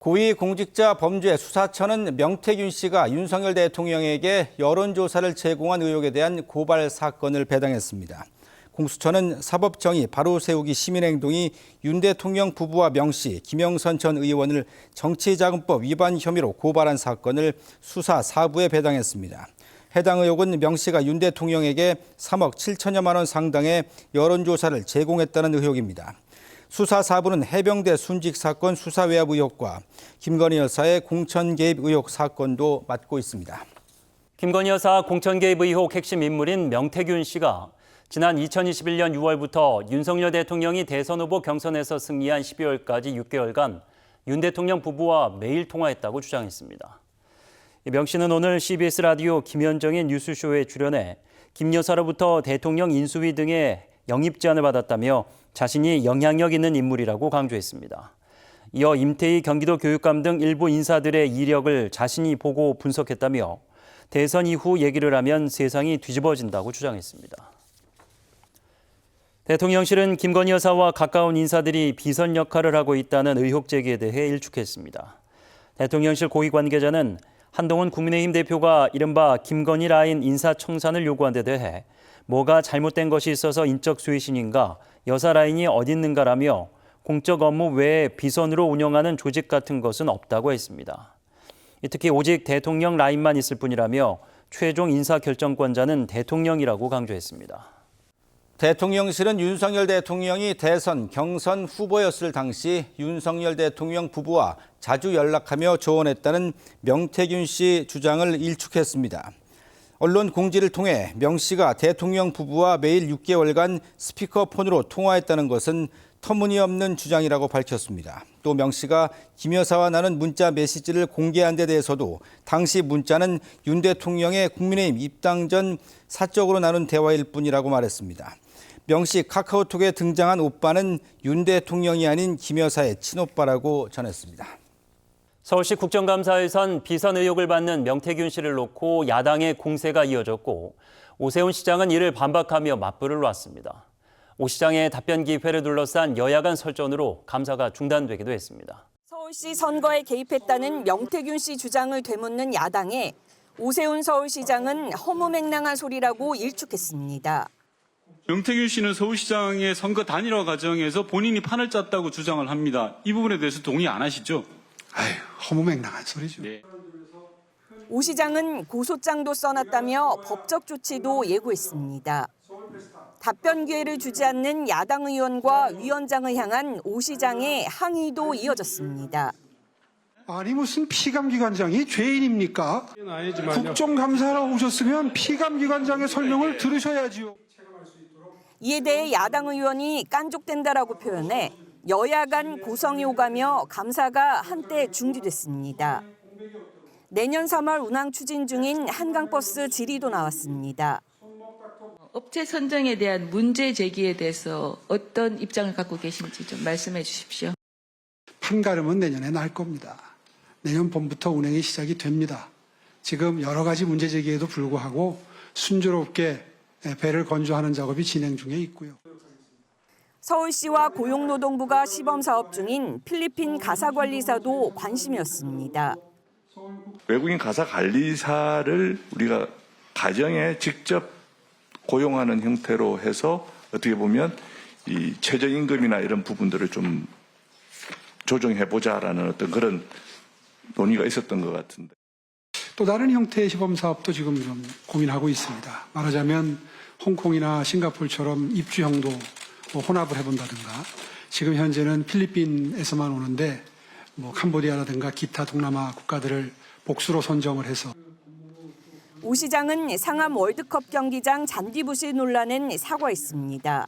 고위공직자 범죄 수사처는 명태균 씨가 윤석열 대통령에게 여론조사를 제공한 의혹에 대한 고발 사건을 배당했습니다. 공수처는 사법정의 바로 세우기 시민행동이 윤 대통령 부부와 명 씨, 김영선 전 의원을 정치자금법 위반 혐의로 고발한 사건을 수사 4부에 배당했습니다. 해당 의혹은 명 씨가 윤 대통령에게 3억 7천여만 원 상당의 여론조사를 제공했다는 의혹입니다. 수사 4부는 해병대 순직 사건 수사 외압 의혹과 김건희 여사의 공천 개입 의혹 사건도 맡고 있습니다. 김건희 여사 공천 개입 의혹 핵심 인물인 명태균 씨가 지난 2021년 6월부터 윤석열 대통령이 대선 후보 경선에서 승리한 12월까지 6개월간 윤 대통령 부부와 매일 통화했다고 주장했습니다. 명 씨는 오늘 CBS 라디오 김현정의 뉴스쇼에 출연해 김 여사로부터 대통령 인수위 등의 영입 제안을 받았다며 자신이 영향력 있는 인물이라고 강조했습니다. 이어 임태희 경기도 교육감 등 일부 인사들의 이력을 자신이 보고 분석했다며 대선 이후 얘기를 하면 세상이 뒤집어진다고 주장했습니다. 대통령실은 김건희 여사와 가까운 인사들이 비선 역할을 하고 있다는 의혹 제기에 대해 일축했습니다. 대통령실 고위 관계자는 한동훈 국민의힘 대표가 이른바 김건희 라인 인사청산을 요구한 데 대해 뭐가 잘못된 것이 있어서 인적 쇄신인가, 여사 라인이 어디 있는가라며 공적 업무 외에 비선으로 운영하는 조직 같은 것은 없다고 했습니다. 특히 오직 대통령 라인만 있을 뿐이라며 최종 인사 결정권자는 대통령이라고 강조했습니다. 대통령실은 윤석열 대통령이 대선, 경선 후보였을 당시 윤석열 대통령 부부와 자주 연락하며 조언했다는 명태균 씨 주장을 일축했습니다. 언론 공지를 통해 명 씨가 대통령 부부와 매일 6개월간 스피커폰으로 통화했다는 것은 터무니없는 주장이라고 밝혔습니다. 또 명 씨가 김 여사와 나눈 문자 메시지를 공개한 데 대해서도 당시 문자는 윤 대통령의 국민의힘 입당 전 사적으로 나눈 대화일 뿐이라고 말했습니다. 명 씨 카카오톡에 등장한 오빠는 윤 대통령이 아닌 김 여사의 친오빠라고 전했습니다. 서울시 국정감사에선 비선 의혹을 받는 명태균 씨를 놓고 야당의 공세가 이어졌고 오세훈 시장은 이를 반박하며 맞불을 놨습니다. 오 시장의 답변 기회를 둘러싼 여야 간 설전으로 감사가 중단되기도 했습니다. 서울시 선거에 개입했다는 명태균 씨 주장을 되묻는 야당에 오세훈 서울시장은 허무맹랑한 소리라고 일축했습니다. 명태균 씨는 서울시장의 선거 단일화 과정에서 본인이 판을 짰다고 주장을 합니다. 이 부분에 대해서 동의 안 하시죠? 아유, 허무맹랑한 소리죠. 네. 오 시장은 고소장도 써놨다며 법적 조치도 예고했습니다. 답변 기회를 주지 않는 야당 의원과 위원장을 향한 오 시장의 항의도 이어졌습니다. 아니 무슨 피감기관장이 죄인입니까? 국정감사하러 오셨으면 피감기관장의 설명을 들으셔야지요. 이에 대해 야당 의원이 깐족된다라고 표현해 여야 간 고성이 오가며 감사가 한때 중지됐습니다. 내년 3월 운항 추진 중인 한강버스 질의도 나왔습니다. 업체 선정에 대한 문제 제기에 대해서 어떤 입장을 갖고 계신지 좀 말씀해 주십시오. 판가름은 내년에 날 겁니다. 내년 봄부터 운행이 시작이 됩니다. 지금 여러 가지 문제 제기에도 불구하고 순조롭게 배를 건조하는 작업이 진행 중에 있고요. 서울시와 고용노동부가 시범 사업 중인 필리핀 가사관리사도 관심이었습니다. 외국인 가사관리사를 우리가 가정에 직접 고용하는 형태로 해서 어떻게 보면 이 최저임금이나 이런 부분들을 좀 조정해보자라는 어떤 그런 논의가 있었던 것 같은데. 또 다른 형태의 시범사업도 지금 좀 고민하고 있습니다. 말하자면 홍콩이나 싱가포르처럼 입주형도 혼합을 해본다든가, 지금 현재는 필리핀에서만 오는데 캄보디아라든가 기타 동남아 국가들을 복수로 선정을 해서. 오 시장은 상암 월드컵 경기장 잔디 부실 논란엔 사과했습니다.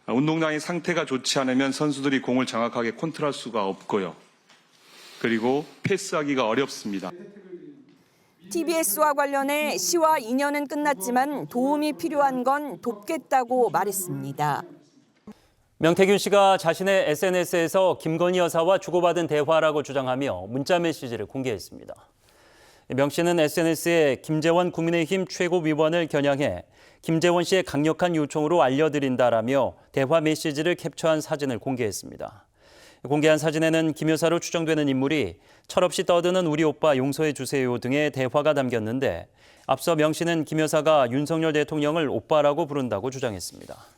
운동장의 상태가 좋지 않으면 선수들이 공을 정확하게 컨트롤할 수가 없고요. 그리고 패스하기가 어렵습니다. TBS와 관련해 시와 인연은 끝났지만 도움이 필요한 건 돕겠다고 말했습니다. 명태균 씨가 자신의 SNS에서 김건희 여사와 주고받은 대화라고 주장하며 문자 메시지를 공개했습니다. 명 씨는 SNS에 김재원 국민의힘 최고위원을 겨냥해 김재원 씨의 강력한 요청으로 알려드린다라며 대화 메시지를 캡처한 사진을 공개했습니다. 공개한 사진에는 김 여사로 추정되는 인물이 철없이 떠드는 우리 오빠 용서해 주세요 등의 대화가 담겼는데 앞서 명 씨는 김 여사가 윤석열 대통령을 오빠라고 부른다고 주장했습니다.